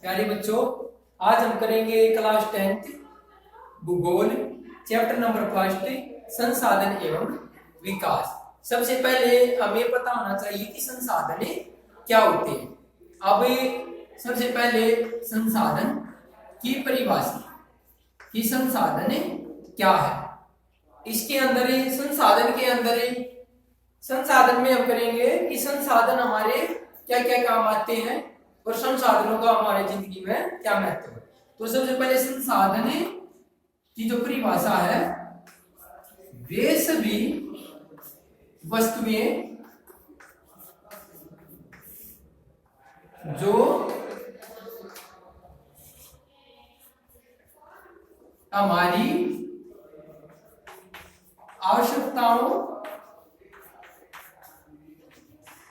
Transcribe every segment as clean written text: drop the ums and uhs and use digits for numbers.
प्यारे बच्चों, आज हम करेंगे क्लास 10th भूगोल चैप्टर नंबर फर्स्ट संसाधन एवं विकास। सबसे पहले हमें पता होना चाहिए कि संसाधन क्या होते हैं। अब सबसे पहले संसाधन की परिभाषा कि संसाधन क्या है। इसके अंदर संसाधन के अंदर संसाधन में हम करेंगे कि संसाधन हमारे क्या क्या काम आते हैं और संसाधनों का हमारी जिंदगी में क्या महत्व है। तो सबसे पहले संसाधन की जो परिभाषा है, वे सभी वस्तुएं जो हमारी आवश्यकताओं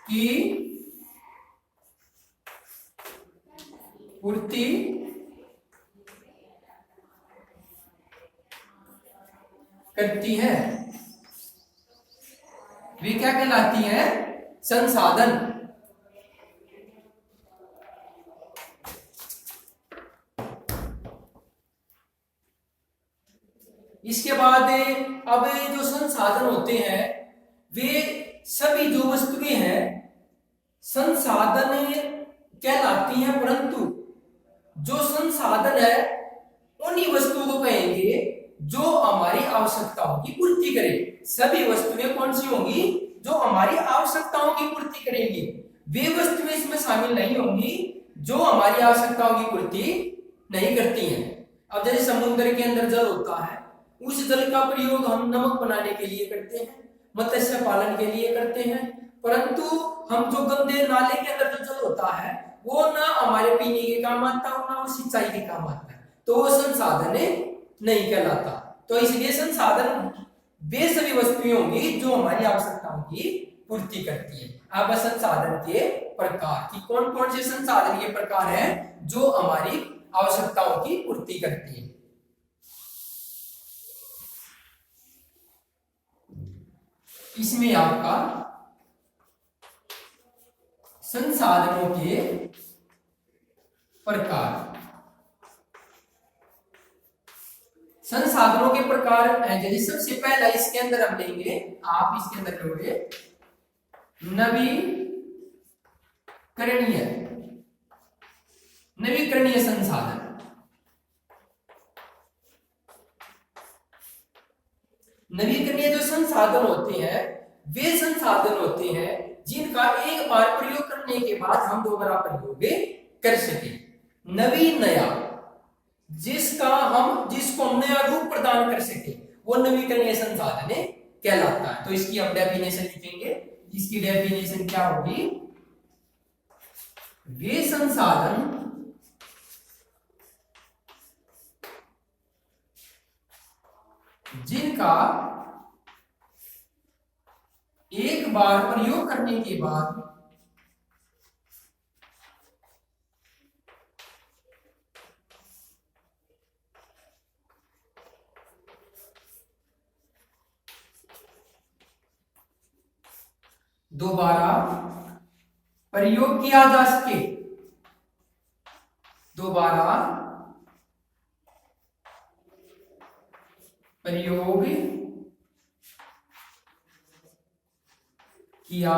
की पूर्ति करती है, वे क्या कहलाती हैं? संसाधन। इसके बाद अब जो संसाधन होते हैं वे सभी जो वस्तुएं हैं संसाधन कहलाती हैं, परंतु जो संसाधन है उन्हीं वस्तुओं को कहेंगे जो हमारी आवश्यकताओं की पूर्ति करे। सभी वस्तुएं कौन सी होंगी? जो हमारी आवश्यकताओं की पूर्ति करेंगी। वे वस्तुएं इसमें शामिल नहीं होंगी जो हमारी आवश्यकताओं की पूर्ति नहीं करती हैं। अब जैसे समुद्र के अंदर जल होता है, उस जल का प्रयोग हम नमक बनाने के लिए करते हैं, मत्स्य पालन के लिए करते हैं, परंतु हम जो गंदे नाले के अंदर जो जल होता है वो ना हमारे पीने के काम आता है ना वो सिंचाई के काम आता है, तो वो संसाधन नहीं कहलाता। तो इसलिए संसाधन वे सभी वस्तुएं होंगी जो हमारी आवश्यकताओं की पूर्ति करती है। अब संसाधन के प्रकार कि कौन कौन से संसाधन के प्रकार हैं जो हमारी आवश्यकताओं की पूर्ति करती है। इसमें आपका संसाधनों के प्रकार, संसाधनों के प्रकार हैं। जैसे सबसे पहला इसके अंदर हम लेंगे, आप इसके अंदर लोगे नवीकरणीय नवीकरणीय संसाधन। नवीकरणीय जो संसाधन होते हैं वे संसाधन होते हैं जिनका एक बार प्रयोग करने के बाद हम दोबारा प्रयोग कर सके। नवीन नया, जिसको हम नया रूप प्रदान कर सके, वो नवीकरणीय संसाधन कहलाता है। तो इसकी हम डेफिनेशन लिखेंगे। इसकी डेफिनेशन क्या होगी? वे संसाधन जिनका एक बार प्रयोग करने के बाद दोबारा प्रयोग किया जा सके, दोबारा प्रयोग किया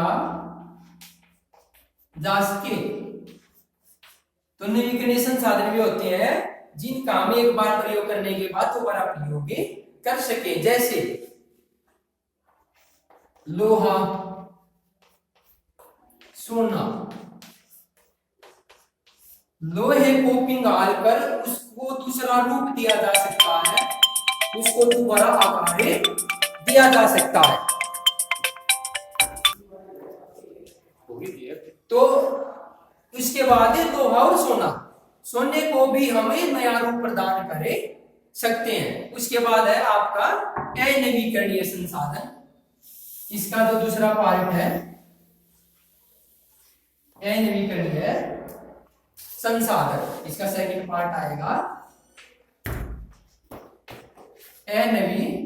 जा सके। तो नवीकरणीय संसाधन भी होते हैं जिनका हम एक बार प्रयोग करने के बाद दोबारा प्रयोग कर सके। जैसे लोहा, सोना। लोहे को पिघाल कर उसको दूसरा रूप दिया जा सकता है, उसको दोबारा आकार दिया जा सकता है। तो इसके बाद लोहा और सोना, सोने को भी हमें नया रूप प्रदान कर सकते हैं। उसके बाद है आपका अनवीकरणीय संसाधन। इसका जो दूसरा पार्ट है अनवीकरणीय संसाधन, इसका सेकंड पार्ट आएगा अनवीकरणीय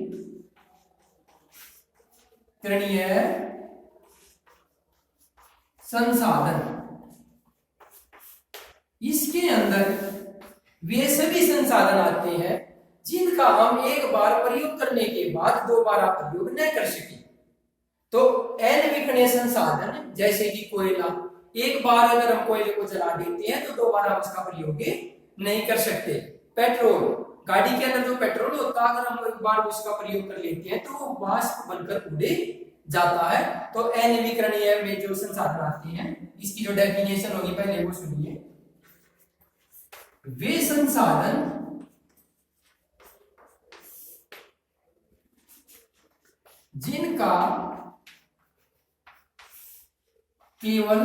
संसाधन। इसके अंदर वे सभी संसाधन आते हैं जिनका हम एक बार प्रयोग करने के बाद दोबारा प्रयोग न कर सके। तो अनविकरणीय संसाधन जैसे कि कोयला, एक बार अगर हम कोयले को जला देते हैं तो दोबारा उसका प्रयोग नहीं कर सकते। पेट्रोल, गाड़ी के अंदर जो पेट्रोल होता है अगर हम एक बार उसका प्रयोग कर लेते हैं तो वो वाष्प बनकर उड़ जाता है। तो अनविकरणीय में जो संसाधन आते हैं, इसकी जो डेफिनेशन होगी पहले वो सुनिए। वे संसाधन जिनका केवल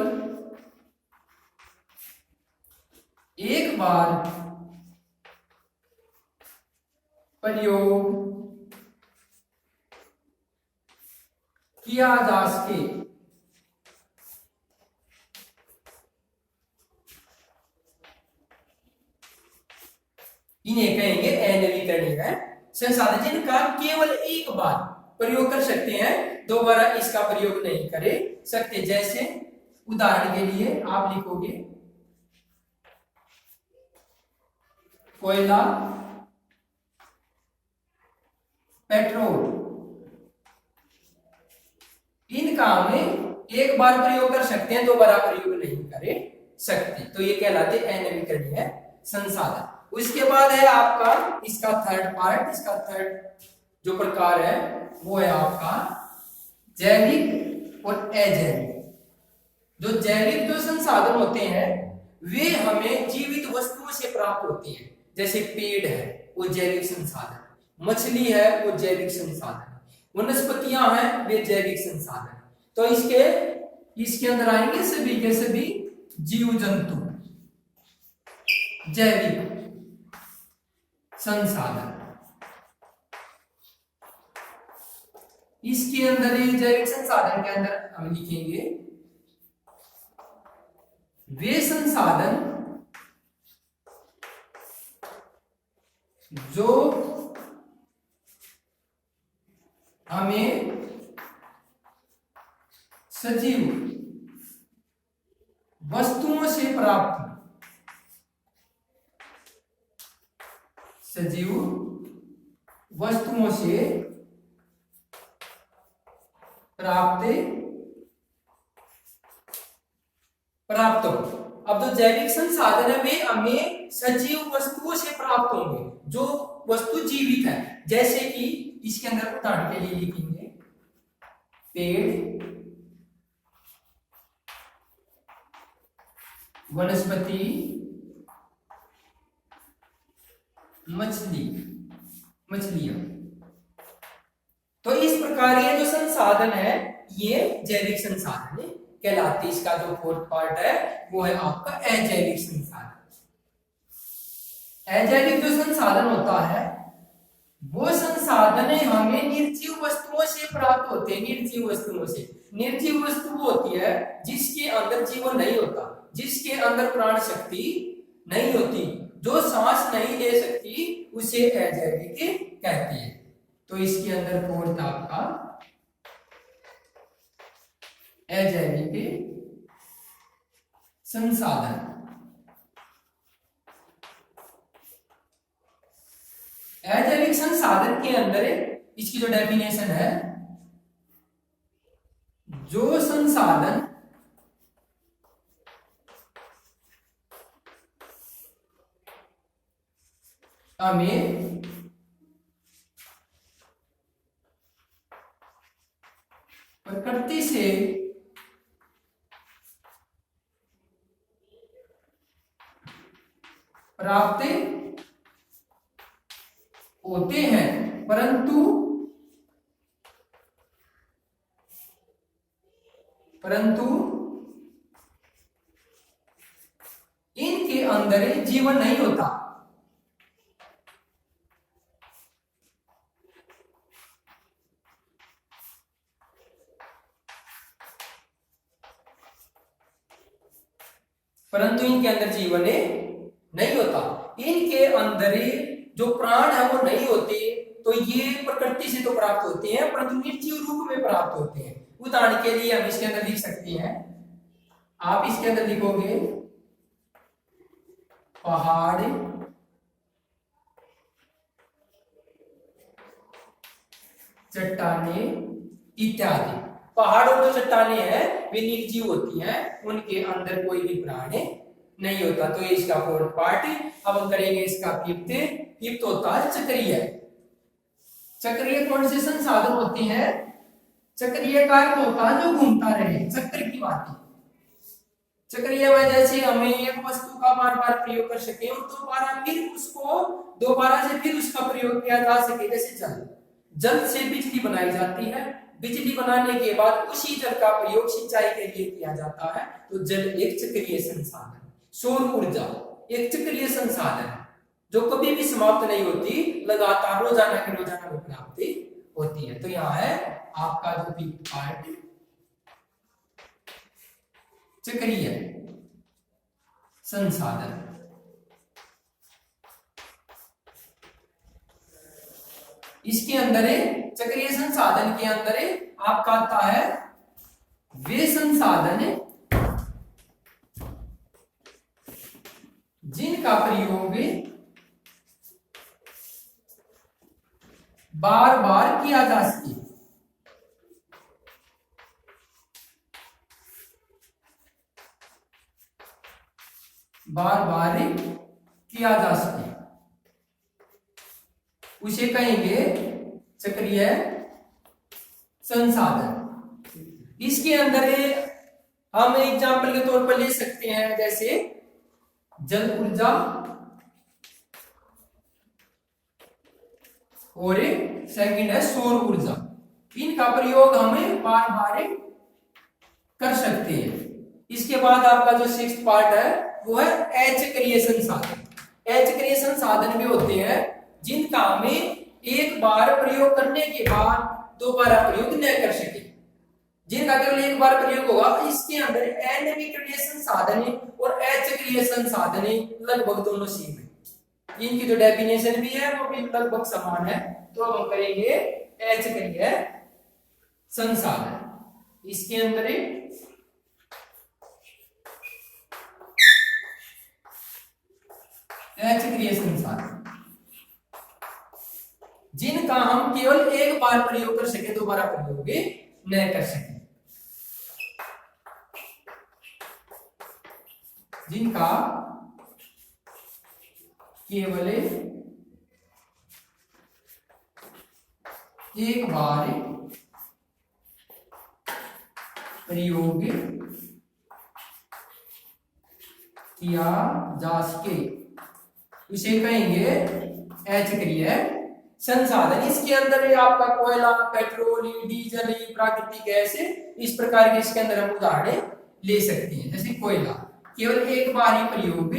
एक बार प्रयोग किया जा सके, इन्हें कहेंगे अनविकरणीय संसाधन। जिनका केवल एक बार प्रयोग कर सकते हैं, दोबारा इसका प्रयोग नहीं करे सकते। जैसे उदाहरण के लिए आप लिखोगे कोयला, पेट्रोल, इनका हमें एक बार प्रयोग कर सकते हैं, दोबारा प्रयोग नहीं करे सकते। तो ये कहलाते अनविकरणीय संसाधन। उसके बाद है आपका इसका थर्ड पार्ट, इसका थर्ड जो प्रकार है वो है आपका जैविक और अजैविक। जो जैविक जो संसाधन होते हैं वे हमें जीवित वस्तुओं से प्राप्त होते हैं। जैसे पेड़ है वो जैविक संसाधन, मछली है वो जैविक संसाधन, वनस्पतियां हैं वे जैविक संसाधन। तो इसके अंदर आएंगे सभी के सभी जीव जंतु, जैविक संसाधन। इसके अंदर ये जैविक संसाधन के अंदर हम लिखेंगे वे संसाधन जो हमें सजीव वस्तुओं से प्राप्त, सजीव वस्तुओं से प्राप्त हो। अब जो जैविक संसाधन है वे हमें सजीव वस्तुओं से प्राप्त होंगे, जो वस्तु जीवित है। जैसे कि इसके अंदर उदाहरण के लिए लिखेंगे पेड़, वनस्पति, मछलियां। तो इस प्रकार ये जो संसाधन है ये जैविक संसाधन कहलाते। इसका जो फोर्थ पार्ट है वो है आपका अजैविक संसाधन। अजैविक जो संसाधन होता है वो संसाधन हमें निर्जीव वस्तुओं से प्राप्त होते हैं। निर्जीव वस्तुओं से, निर्जीव वस्तु वो होती है जिसके अंदर जीवन नहीं होता, जिसके अंदर प्राण शक्ति नहीं होती, जो सांस नहीं ले सकती, उसे अजैविक कहते हैं। तो इसके अंदर फोर्थ आपका अजैविक संसाधन। अजैविक संसाधन के अंदर इसकी जो डेफिनेशन है, जो संसाधन हमें प्रकृति से प्राप्त होते हैं, परंतु इनके अंदर जीवन नहीं होता। परंतु इनके अंदर जीवन नहीं होता। इनके अंदर जो प्राण है वो नहीं होते। तो ये प्रकृति से तो प्राप्त होते हैं परंतु निर्जीव रूप में प्राप्त होते हैं। उदाहरण के लिए हम इसके अंदर लिख सकते हैं, आप इसके अंदर लिखोगे पहाड़, चट्टाने इत्यादि। पहाड़ और जो चट्टाने हैं वे निर्जीव होती हैं, उनके अंदर कोई भी प्राणी नहीं होता। तो ये इसका फोर्थ पार्ट। अब हम करेंगे इसका फिफ्थ। फिफ्थ होता है चक्रीय। चक्रीय कौन से संसाधन होते हैं? चक्रीय का अर्थ होता है जो घूमता रहे, चक्र की बात है। चक्रीय में जैसे हमें एक वस्तु का बार बार प्रयोग कर सके और दोबारा से फिर उसका प्रयोग किया जा सके। जैसे जल से बिजली बनाई जाती है, बिजली बनाने के बाद उसी जल का प्रयोग सिंचाई के लिए किया जाता है। तो जल एक चक्रीय संसाधन। सौर ऊर्जा एक चक्रीय संसाधन है जो कभी भी समाप्त नहीं होती, लगातार रोजाना की रोजाना प्राप्ति होती है। तो यहाँ है आपका जो फिफ्थ पार्ट, चक्रीय संसाधन। इसके अंदर चक्रीय संसाधन के अंदर आपका आता है वे संसाधन जिनका प्रयोग बार बार किया जा सके। बार बार किया जा सके उसे कहेंगे चक्रीय संसाधन। इसके अंदर हम एग्जाम्पल के तौर पर ले सकते हैं, जैसे जल ऊर्जा और सेकंड है सौर ऊर्जा। इनका प्रयोग हमें बार बार कर सकते हैं। इसके बाद आपका जो सिक्स्थ पार्ट है वो है अचक्रीय संसाधन। अचक्रीय संसाधन भी होते हैं जिनका हमें एक बार प्रयोग करने के बाद दोबारा प्रयोग न कर सके, जिनका केवल एक बार प्रयोग होगा। इसके अंदर अनविक्रमीय संसाधन और अचक्रीय संसाधन लगभग दोनों सेम है। इनकी जो डेफिनेशन भी है वो भी लगभग समान है। तो अब हम करेंगे अचक्रीय संसाधन। इसके अंदर अचक्रीय संसाधन जिनका हम केवल एक बार प्रयोग कर सके, दोबारा प्रयोग न कर सके। जिनका केवल एक बार प्रयोग किया जा सके उसे कहेंगे अचक्रीय संसाधन। इसके अंदर आपका कोयला, पेट्रोल, डीजल, प्राकृतिक गैस, इस प्रकार के इसके अंदर हम उदाहरण ले सकते हैं। जैसे कोयला केवल एक बार ही प्रयोग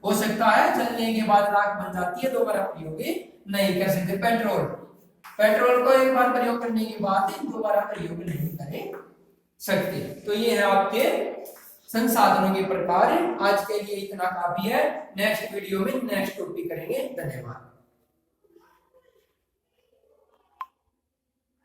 हो सकता है, जलने के बाद राख बन जाती है, दोबारा प्रयोग नहीं कर सकते। पेट्रोल को एक बार प्रयोग करने के बाद दोबारा प्रयोग नहीं कर सकते। तो ये है आपके संसाधनों के प्रकार। आज के लिए इतना काफी है। नेक्स्ट वीडियो में नेक्स्ट टॉपिक करेंगे। धन्यवाद।